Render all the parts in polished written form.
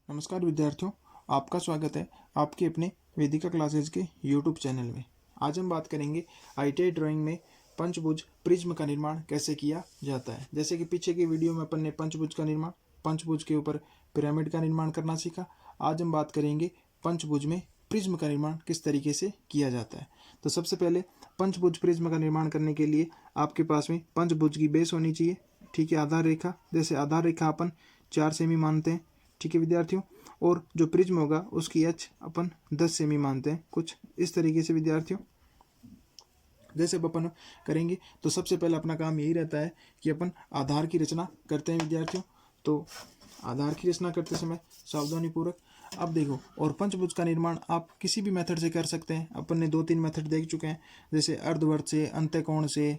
नमस्कार विद्यार्थियों, आपका स्वागत है आपके अपने वेदिका क्लासेज के यूट्यूब चैनल में। आज हम बात करेंगे आईटीआई ड्राइंग में पंचभुज प्रिज्म का निर्माण कैसे किया जाता है। जैसे कि पीछे की वीडियो में अपन ने पंचभुज का निर्माण, पंचभुज के ऊपर पिरामिड का निर्माण करना सीखा। आज हम बात करेंगे पंचभुज में प्रिज्म का निर्माण किस तरीके से किया जाता है। तो सबसे पहले पंचभुज प्रिज्म का निर्माण करने के लिए आपके पास में पंचभुज की बेस होनी चाहिए। ठीक है, आधार रेखा, जैसे आधार रेखा अपन 4 सेमी मानते हैं। ठीक है विद्यार्थियों, और जो प्रिज्म होगा उसकी एच अपन 10 सेमी मानते हैं, कुछ इस तरीके से विद्यार्थियों। जैसे अपन करेंगे तो सबसे पहले अपना काम यही रहता है कि अपन आधार की रचना करते हैं विद्यार्थियों। तो आधार की रचना करते समय सावधानी पूर्वक अब देखो। और पंचभुज का निर्माण आप किसी भी मेथड से कर सकते हैं। अपन ने 2-3 मेथड देख चुके हैं, जैसे अर्धवर्त से, अंत्यकोण से।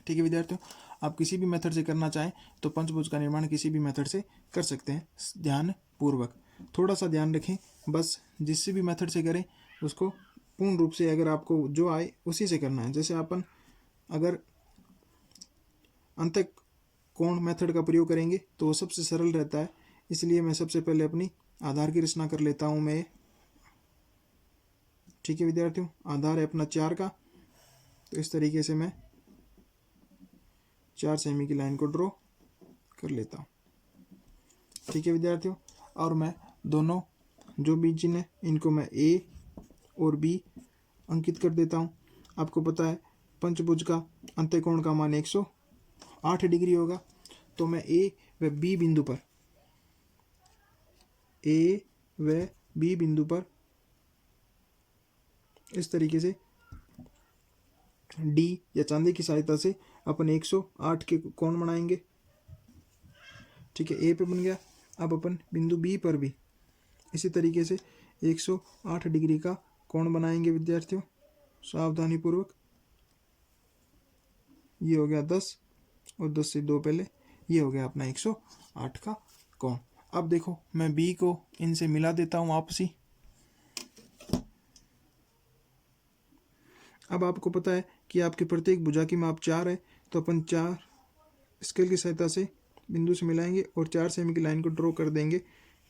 ठीक है विद्यार्थियों, आप किसी भी मेथड से करना चाहें तो पंचभुज का निर्माण किसी भी मेथड से कर सकते हैं। ध्यान पूर्वक थोड़ा सा ध्यान रखें, बस जिससे भी मेथड से करें उसको पूर्ण रूप से, अगर आपको जो आए उसी से करना है। जैसे अपन अगर अंत्यकोण मेथड का प्रयोग करेंगे तो वो सबसे सरल रहता है, इसलिए मैं सबसे पहले अपनी आधार की रचना कर लेता हूँ मैं। ठीक है विद्यार्थियों, आधार है अपना 4 का, तो इस तरीके से मैं 4 सेमी की लाइन को ड्रॉ कर लेता हूँ। ठीक है विद्यार्थियों, और मैं दोनों जो भी चिन्ह है इनको मैं ए और बी अंकित कर देता हूँ। आपको पता है पंचभुज का अंत्यकोण का मान 108 डिग्री होगा, तो मैं ए व बी बिंदु पर इस तरीके से डी या चांदी की सहायता से अपन 108 के कोण बनाएंगे। ठीक है, ए पे बन गया। अब अपन बिंदु बी पर भी इसी तरीके से 108 डिग्री का कोण बनाएंगे विद्यार्थियों, सावधानी पूर्वक। ये हो गया 10 और 10 से 2 पहले, ये हो गया अपना 108 का कोण। अब देखो मैं बी को इनसे मिला देता हूँ आपसी। अब आपको पता है कि आपकी प्रत्येक भुजा की माप 4 है, तो अपन 4 स्केल की सहायता से बिंदु से मिलाएंगे और 4 सेमी की लाइन को ड्रॉ कर देंगे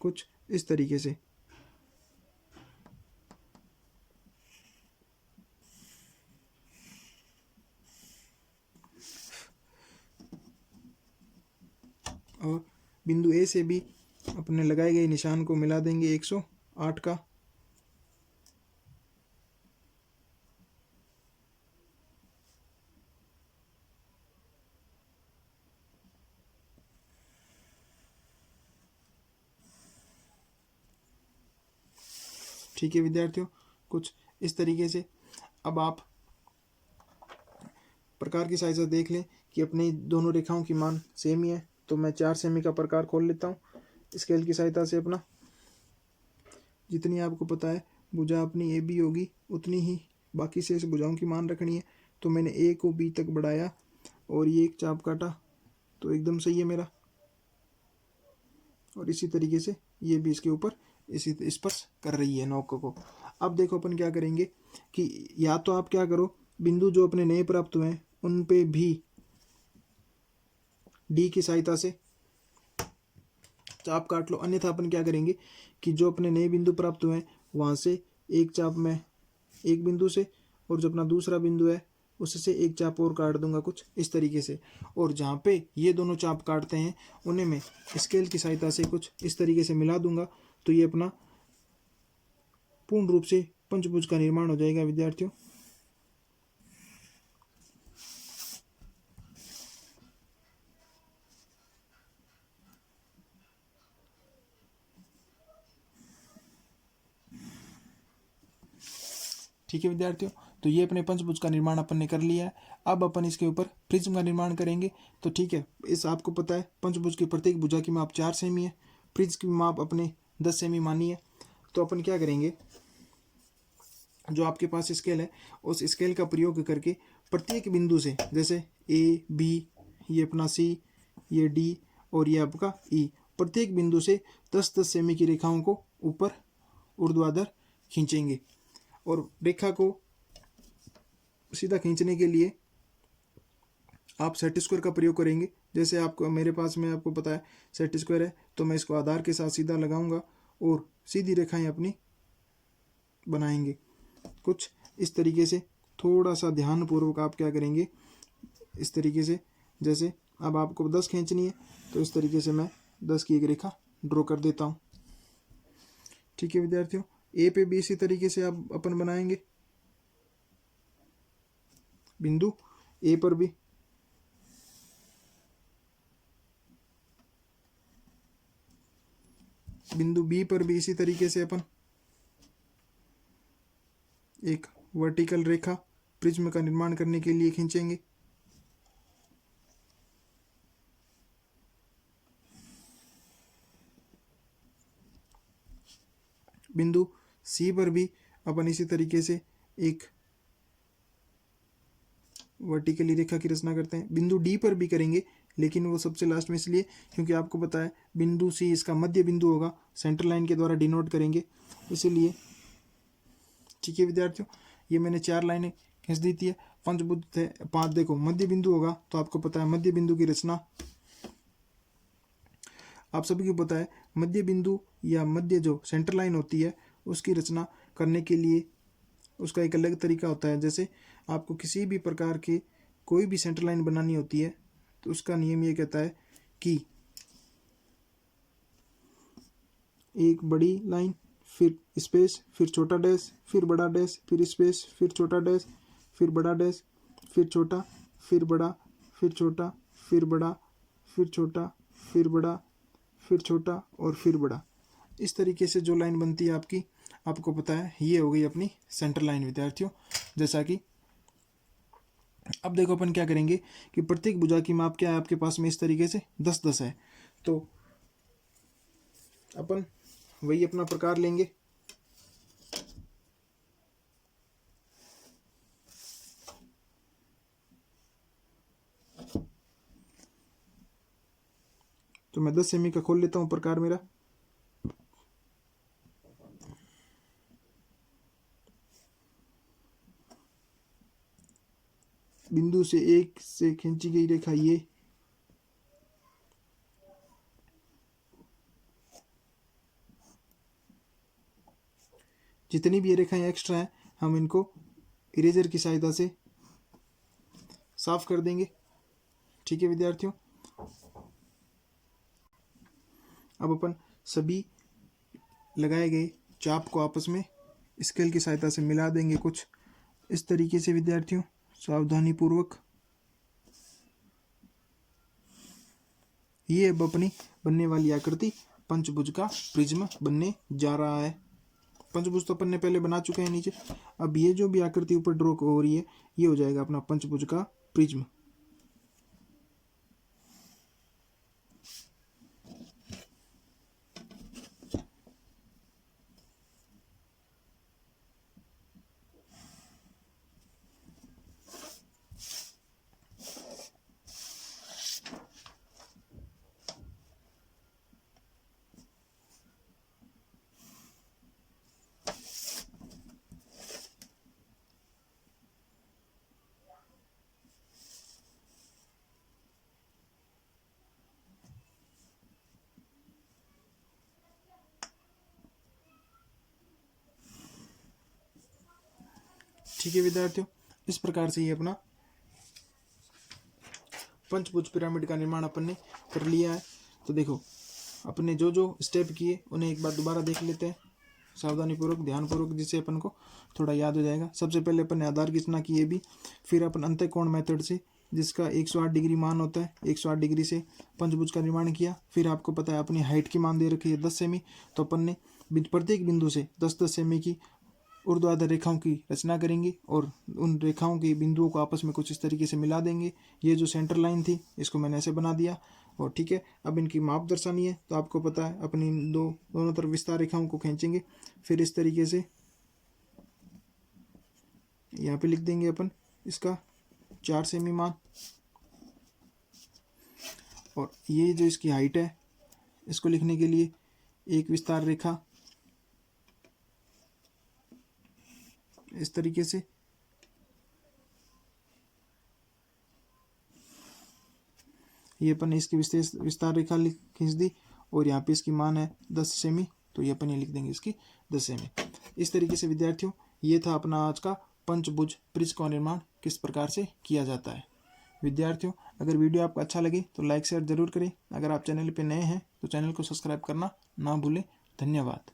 कुछ इस तरीके से। और बिंदु ए से भी अपने लगाए गए निशान को मिला देंगे 108 का। ठीक है विद्यार्थियों, कुछ इस तरीके से। अब आप प्रकार की सहायता देख लें कि अपनी दोनों रेखाओं की मान सेम ही है, तो मैं 4 सेमी का प्रकार खोल लेता हूँ स्केल की सहायता से। अपना जितनी आपको पता है भुजा अपनी ए बी होगी, उतनी ही बाकी शेष भुजाओं की मान रखनी है। तो मैंने ए को बी तक बढ़ाया और ये एक चाप काटा, तो एकदम सही है मेरा। और इसी तरीके से ये भी इसके ऊपर इसी स्पर्श कर रही है नोक को। अब देखो अपन क्या करेंगे कि या तो आप क्या करो, बिंदु जो अपने नए प्राप्त हुए हैं उन पे भी डी की सहायता से चाप काट लो। अन्यथा अपन क्या करेंगे कि जो अपने नए बिंदु प्राप्त हुए हैं वहां से एक चाप में एक बिंदु से, और जो अपना दूसरा बिंदु है उससे एक चाप और काट दूंगा कुछ इस तरीके से। और जहाँ पे ये दोनों चाप काटते हैं उन्हें मैं स्केल की सहायता से कुछ इस तरीके से मिला दूंगा, तो ये अपना पूर्ण रूप से पंचभुज का निर्माण हो जाएगा विद्यार्थियों। ठीक है विद्यार्थियों, तो ये अपने पंचभुज का निर्माण अपन ने कर लिया है। अब अपन इसके ऊपर प्रिज्म का निर्माण करेंगे। तो ठीक है, इस आपको पता है पंचभुज की प्रत्येक भुजा की माप 4 सेमी है, प्रिज्म की माप अपने 10 सेमी मानी है। तो अपन क्या करेंगे, जो आपके पास स्केल है उस स्केल का प्रयोग करके प्रत्येक बिंदु से, जैसे ए बी, ये अपना सी, ये डी और ये आपका ई, प्रत्येक बिंदु से 10-10 सेमी की रेखाओं को ऊपर ऊर्ध्वाधर खींचेंगे। और रेखा को सीधा खींचने के लिए आप सेट स्क्वायर का प्रयोग करेंगे। जैसे आपको मेरे पास में आपको पता है सेट स्क्वायर है, तो मैं इसको आधार के साथ सीधा लगाऊंगा और सीधी रेखाएं अपनी बनाएंगे। कुछ इस तरीके से थोड़ा सा ध्यानपूर्वक आप क्या करेंगे, इस तरीके से, जैसे अब आपको 10 खींचनी है तो इस तरीके से मैं 10 की एक रेखा ड्रॉ कर देता हूँ। ठीक है विद्यार्थियों, ए पे भी इसी तरीके से आप अपन बनाएंगे, बिंदु ए पर भी, बिंदु बी पर भी इसी तरीके से अपन एक वर्टिकल रेखा प्रिज्म का निर्माण करने के लिए खींचेंगे। बिंदु सी पर भी अपन इसी तरीके से एक वर्टिकली रेखा की रचना करते हैं। बिंदु डी पर भी करेंगे, लेकिन वो सबसे लास्ट में इसलिए क्योंकि आपको पता है बिंदु सी इसका मध्य बिंदु होगा, सेंटर लाइन के द्वारा डिनोट करेंगे, इसीलिए। ठीक है विद्यार्थियों, ये मैंने 4 लाइनें खींच दी थी। पंचभुज थे 5, देखो मध्य बिंदु होगा तो आपको पता है मध्य बिंदु की रचना आप सभी को पता है। मध्य बिंदु या मध्य जो सेंटर लाइन होती है उसकी रचना करने के लिए उसका एक अलग तरीका होता है। जैसे आपको किसी भी प्रकार के कोई भी सेंटर लाइन बनानी होती है तो उसका नियम ये कहता है कि एक बड़ी लाइन, फिर स्पेस, फिर छोटा डैश, फिर बड़ा डैश, फिर स्पेस, फिर छोटा डैश, फिर बड़ा डैश, फिर छोटा, फिर बड़ा, फिर छोटा, फिर बड़ा, फिर छोटा, फिर बड़ा, फिर छोटा और फिर बड़ा। इस तरीके से जो लाइन बनती है आपकी, आपको पता है ये हो गई अपनी सेंटर लाइन विद्यार्थियों। जैसा कि अब देखो अपन क्या करेंगे कि प्रत्येक भुजा की माप क्या है आपके पास में, इस तरीके से 10-10 है, तो अपन वही अपना प्रकार लेंगे। तो मैं 10 सेमी का खोल लेता हूं प्रकार मेरा। बिंदु से एक से खींची गई रेखा ये, जितनी भी ये रेखाएं एक्स्ट्रा हैं हम इनको इरेजर की सहायता से साफ कर देंगे। ठीक है विद्यार्थियों, अब अपन सभी लगाए गए चाप को आपस में स्केल की सहायता से मिला देंगे कुछ इस तरीके से विद्यार्थियों, सावधानी पूर्वक। ये अब अपनी बनने वाली आकृति पंचभुज का प्रिज्म बनने जा रहा है। पंचभुज तो अपन ने पहले बना चुके हैं नीचे, अब ये जो भी आकृति ऊपर ड्रॉ हो रही है ये हो जाएगा अपना पंचभुज का प्रिज्म। ठीक है विद्यार्थियों, इस प्रकार से ये अपना पंचभुज पिरामिड का निर्माण अपन ने कर लिया है। तो देखो अपने जो जो स्टेप किए उन्हें एक बार दोबारा देख लेते हैं सावधानी पूर्वक, ध्यान पूर्वक, जिससे अपन को थोड़ा याद हो जाएगा। सबसे पहले अपन ने आधार की रचना की है भी, फिर अपन अंत्यकोण मेथड से जिसका 108 डिग्री मान होता है, 108 डिग्री से पंचभुज का निर्माण किया। फिर आपको पता है अपनी हाइट की मान दे रखी है 10 सेमी, तो अपन ने प्रत्येक बिंदु से 10-10 सेमी की ऊर्ध्वाधर रेखाओं की रचना करेंगे और उन रेखाओं के बिंदुओं को आपस में कुछ इस तरीके से मिला देंगे। ये जो सेंटर लाइन थी इसको मैंने ऐसे बना दिया। और ठीक है, अब इनकी माप दर्शानी है तो आपको पता है अपनी दोनों तरफ विस्तार रेखाओं को खींचेंगे, फिर इस तरीके से यहाँ पे लिख देंगे अपन इसका 4 सेमी मान। और ये जो इसकी हाइट है इसको लिखने के लिए एक विस्तार रेखा इस तरीके से, ये अपन ने इसकी विस्तार रेखा खींच दी और यहाँ पे इसकी मान है 10 सेमी, तो ये अपन ये लिख देंगे इसकी 10 सेमी। इस तरीके से विद्यार्थियों ये था अपना आज का पंचभुज प्रिज्म का निर्माण किस प्रकार से किया जाता है। विद्यार्थियों अगर वीडियो आपको अच्छा लगे तो लाइक शेयर जरूर करें। अगर आप चैनल पर नए हैं तो चैनल को सब्सक्राइब करना ना भूलें। धन्यवाद।